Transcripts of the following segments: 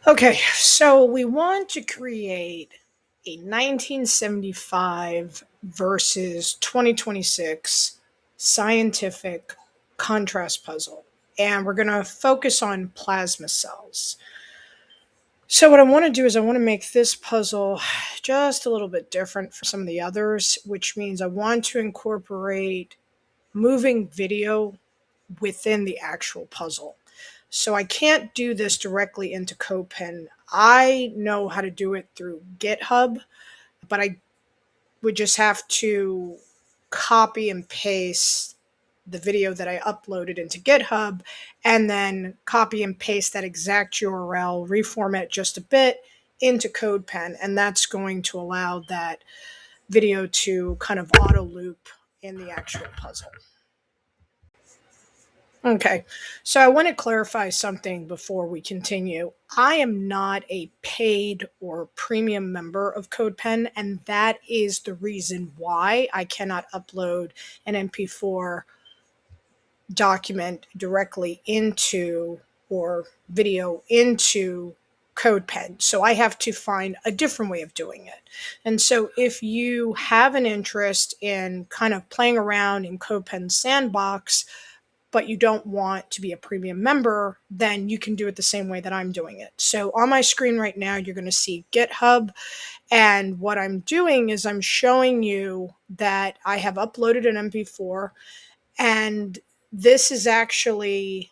Okay, so we want to create a 1975 versus 2026 scientific contrast puzzle. And we're going to focus on plasma cells. So, what I want to do is I want to make this puzzle just a little bit different from some of the others, which means I want to incorporate moving video within the actual puzzle. So I can't do this directly into CodePen. I know how to do it through GitHub, but I would just have to copy and paste the video that I uploaded into GitHub and then copy and paste that exact URL, reformat just a bit into CodePen, and that's going to allow that video to kind of auto loop in the actual puzzle. Okay, so I want to clarify something before we continue. I am not a paid or premium member of CodePen, and that is the reason why I cannot upload an MP4 document directly into or video into CodePen. So I have to find a different way of doing it. And so if you have an interest in kind of playing around in CodePen's sandbox, but you don't want to be a premium member, then you can do it the same way that I'm doing it. So on my screen right now, you're going to see GitHub. And what I'm doing is I'm showing you that I have uploaded an MP4, and this is actually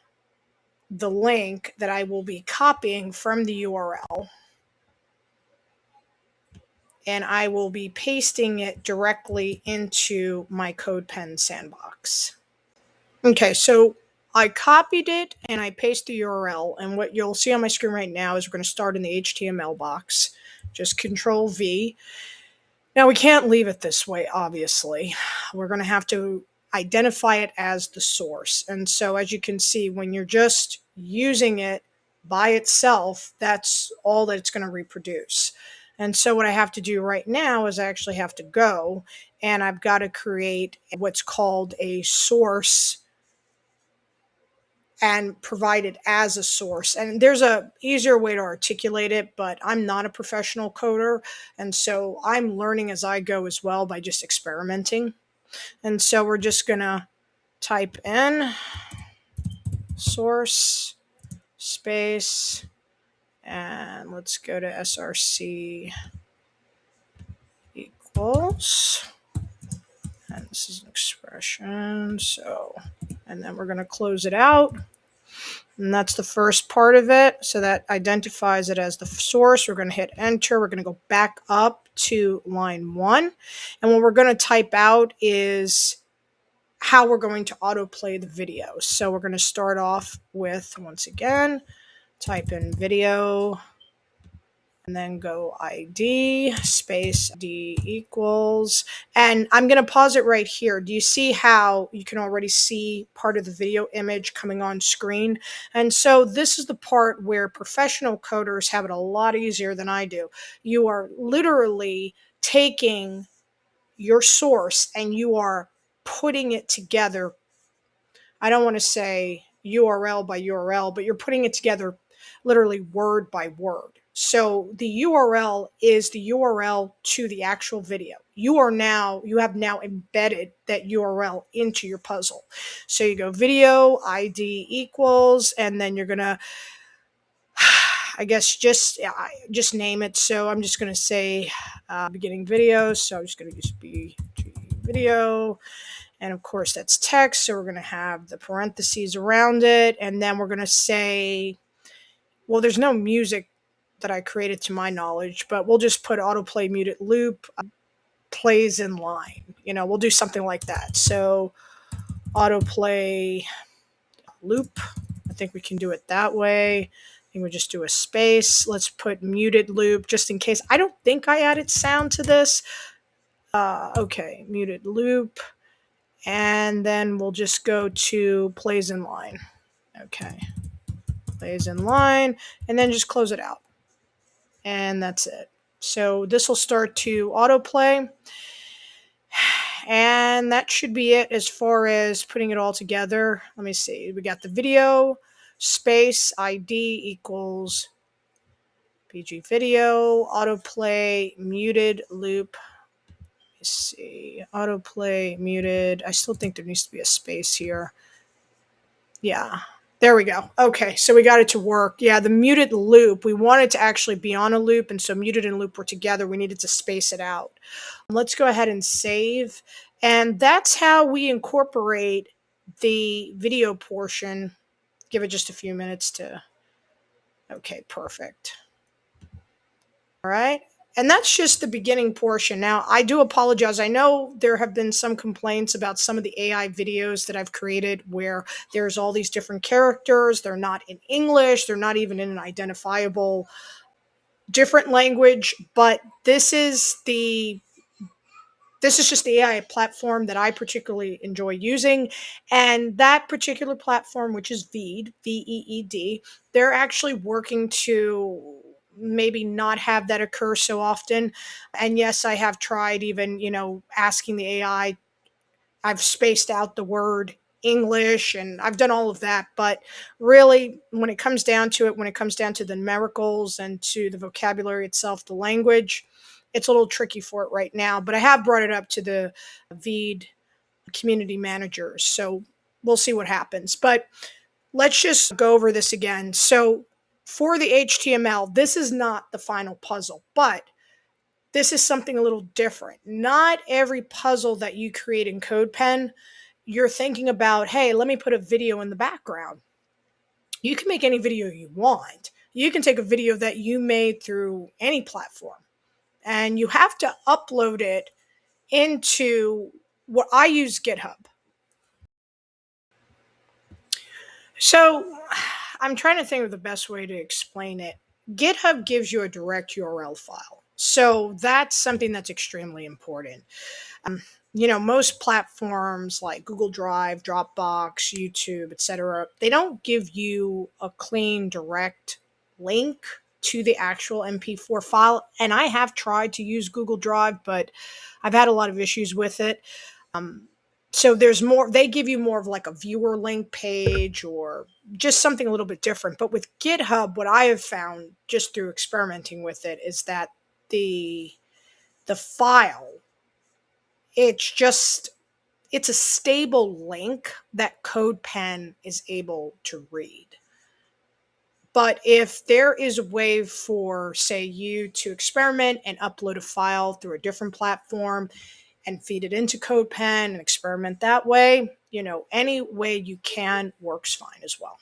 the link that I will be copying from the URL, and I will be pasting it directly into my CodePen sandbox. Okay, so I copied it and I pasted the URL, and what you'll see on my screen right now is we're going to start in the HTML box. Just Control V. Now we can't leave it this way, obviously. We're going to have to identify it as the source. And so as you can see, when you're just using it by itself, that's all that it's going to reproduce. And so what I have to do right now is I actually have to go and I've got to create what's called a source and provide it as a source. And there's a easier way to articulate it, but I'm not a professional coder. And so I'm learning as I go as well by just experimenting. And so we're just gonna type in source space, and let's go to src equals, and this is an expression. So, and then we're gonna close it out. And that's the first part of it. So that identifies it as the source. We're going to hit enter. We're going to go back up to line 1. And what we're going to type out is how we're going to autoplay the video. So we're going to start off with, once again, type in video, and then go ID space D equals, and I'm going to pause it right here. Do you see how you can already see part of the video image coming on screen? And so this is the part where professional coders have it a lot easier than I do. You are literally taking your source and you are putting it together. I don't want to say URL by URL, but you're putting it together literally word by word. So the URL is the URL to the actual video. You have now embedded that URL into your puzzle. So you go video ID equals, and then you're gonna, I guess, just name it. So I'm just gonna say beginning video. So I'm just gonna use BG video. And of course that's text, so we're going to have the parentheses around it, and then we're going to say, well, there's no music that I created to my knowledge, but we'll just put autoplay muted loop plays in line. We'll do something like that. So autoplay loop, I think we can do it that way. I think we just do a space. Let's put muted loop just in case. I don't think I added sound to this. Okay, muted loop. And then we'll just go to plays in line. Okay, plays in line, and then just close it out. And that's it. So this will start to autoplay. And that should be it as far as putting it all together. Let me see. We got the video, space, ID equals PG video, autoplay, muted, loop. Let's see, autoplay, muted. I still think there needs to be a space here. Yeah, there we go. Okay, so we got it to work. Yeah, the muted loop, we want it to actually be on a loop, and so muted and loop were together. We needed to space it out. Let's go ahead and save. And that's how we incorporate the video portion. Give it just a few minutes to, okay, perfect. All right. And that's just the beginning portion. Now, I do apologize. I know there have been some complaints about some of the AI videos that I've created where there's all these different characters. They're not in English. They're not even in an identifiable different language. But this is just the AI platform that I particularly enjoy using. And that particular platform, which is Veed, VEED, they're actually working to maybe not have that occur so often. And yes, I have tried even, asking the AI. I've spaced out the word English and I've done all of that. But really, when it comes down to it, when it comes down to the numericals and to the vocabulary itself, the language, it's a little tricky for it right now. But I have brought it up to the Veed community managers. So we'll see what happens. But let's just go over this again. So for the HTML, this is not the final puzzle, but this is something a little different. Not every puzzle that you create in CodePen, you're thinking about, hey, let me put a video in the background. You can make any video you want. You can take a video that you made through any platform, and you have to upload it into what I use GitHub. So I'm trying to think of the best way to explain it. GitHub gives you a direct URL file. So that's something that's extremely important. Most platforms like Google Drive, Dropbox, YouTube, etc., they don't give you a clean, direct link to the actual MP4 file. And I have tried to use Google Drive, but I've had a lot of issues with it. So there's more, they give you more of like a viewer link page or just something a little bit different. But with GitHub, what I have found just through experimenting with it is that the file, it's a stable link that CodePen is able to read. But if there is a way for, say, you to experiment and upload a file through a different platform and feed it into CodePen and experiment that way, any way you can works fine as well.